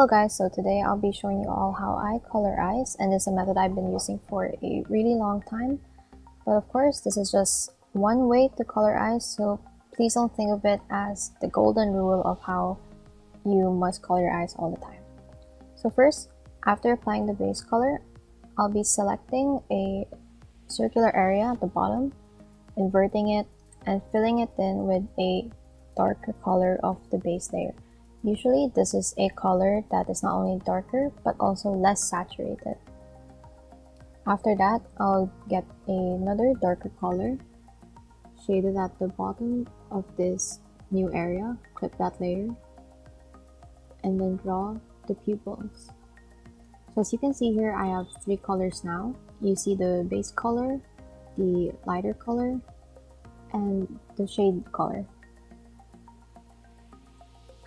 Hello guys, so today I'll be showing you all how I color eyes, and this is a method I've been using for a really long time. But of course, this is just one way to color eyes, so please don't think of it as the golden rule of how you must color your eyes all the time. So first, after applying the base color, I'll be selecting a circular area at the bottom, inverting it, and filling it in with a darker color of the base layer. Usually, this is a color that is not only darker, but also less saturated. After that, I'll get another darker color, shade it at the bottom of this new area, clip that layer, and then draw the pupils. So as you can see here, I have three colors now. You see the base color, the lighter color, and the shade color.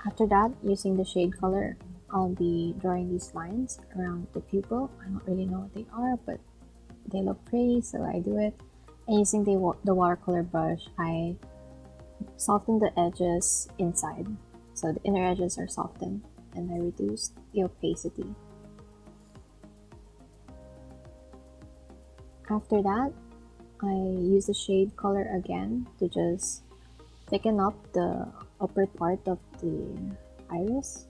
After that, using the shade color, I'll be drawing these lines around the pupil. I don't really know what they are, but they look pretty, so I do it. And using the watercolor brush, I soften the edges inside. So the inner edges are softened, and I reduce the opacity. After that, I use the shade color again to just thicken up the upper part of the iris.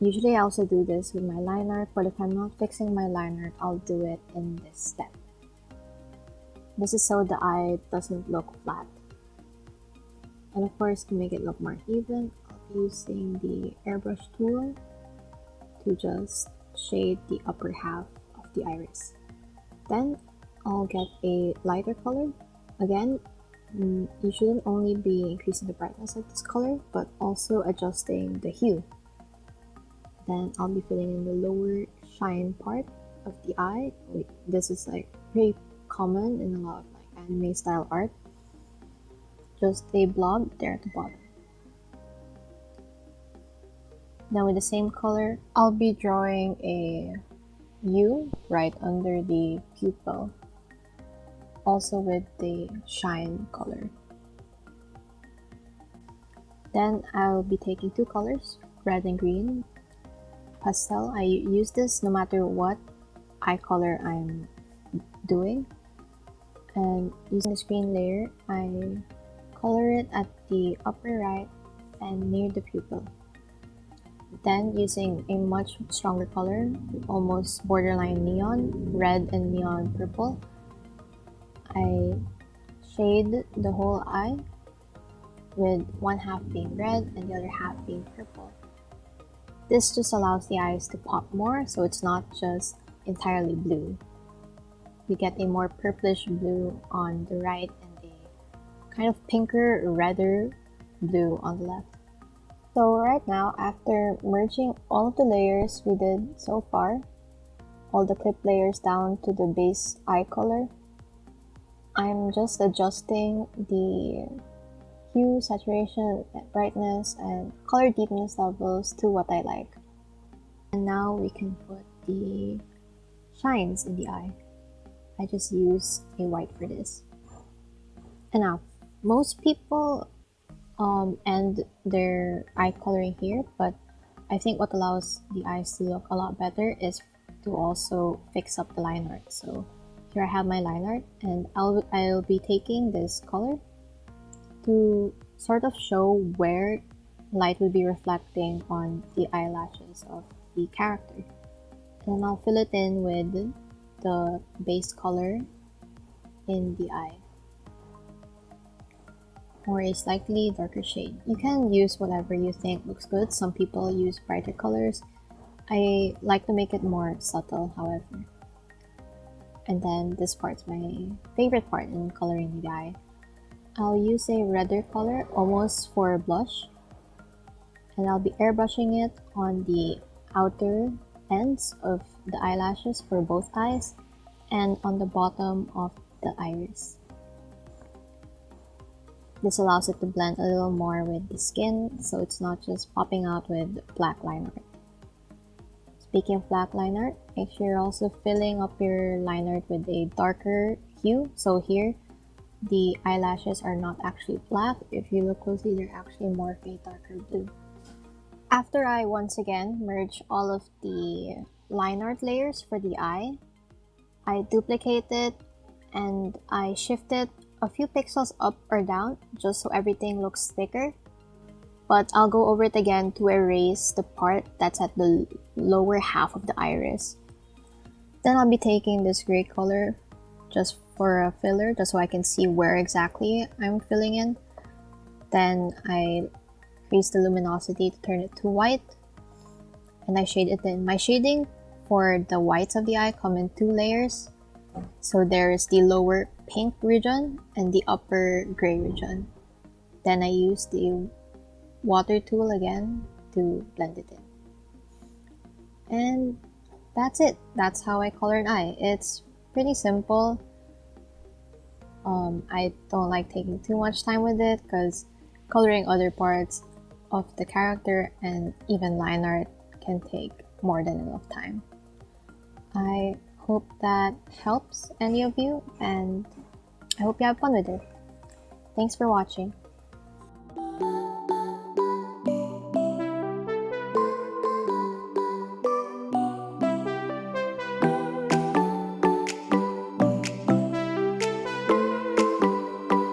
Usually I also do this with my line art, but if I'm not fixing my line art, I'll do it in this step. This is so the eye doesn't look flat. And of course, to make it look more even, I'll be using the airbrush tool to just shade the upper half of the iris. Then I'll get a lighter color. Again, you shouldn't only be increasing the brightness of this color, but also adjusting the hue. Then I'll be filling in the lower shine part of the eye. This is like pretty common in a lot of like anime style art. Just a blob there at the bottom. Then with the same color, I'll be drawing a U right under the pupil, also with the shine color. Then I'll be taking two colors, red and green. Pastel, I use this no matter what eye color I'm doing. And using the screen layer, I color it at the upper right and near the pupil. Then using a much stronger color, almost borderline neon, red and neon purple, I shade the whole eye with one half being red and the other half being purple. This just allows the eyes to pop more, so it's not just entirely blue. We get a more purplish blue on the right and a kind of pinker, redder blue on the left. So right now, after merging all of the layers we did so far, all the clip layers down to the base eye color, I'm just adjusting the hue, saturation, brightness, and color deepness levels to what I like. And now we can put the shines in the eye. I just use a white for this. And now, most people end their eye coloring here, but I think what allows the eyes to look a lot better is to also fix up the line art. So here I have my line art, and I'll be taking this color to sort of show where light will be reflecting on the eyelashes of the character. And I'll fill it in with the base color in the eye, or a slightly darker shade. You can use whatever you think looks good. Some people use brighter colors. I like to make it more subtle, however. And then this part's my favorite part in coloring the eye. I'll use a redder color, almost for blush, and I'll be airbrushing it on the outer ends of the eyelashes for both eyes and on the bottom of the iris. This allows it to blend a little more with the skin, so it's not just popping out with black line art. Speaking of black line art, make sure you're also filling up your line art with a darker hue. So here, the eyelashes are not actually black. If you look closely, they're actually more of a darker blue. After I once again merge all of the line art layers for the eye, I duplicate it and I shift it a few pixels up or down just so everything looks thicker. But I'll go over it again to erase the part that's at the lower half of the iris. Then I'll be taking this gray color just for a filler, just so I can see where exactly I'm filling in. Then I increase the luminosity to turn it to white, and I shade it in. My shading for the whites of the eye come in two layers. So there's the lower pink region and the upper gray region. Then I use the water tool again to blend it in. And that's it. That's how I color an eye. It's pretty simple. I don't like taking too much time with it because coloring other parts of the character and even line art can take more than enough time. I hope that helps any of you, and I hope you have fun with it. Thanks for watching.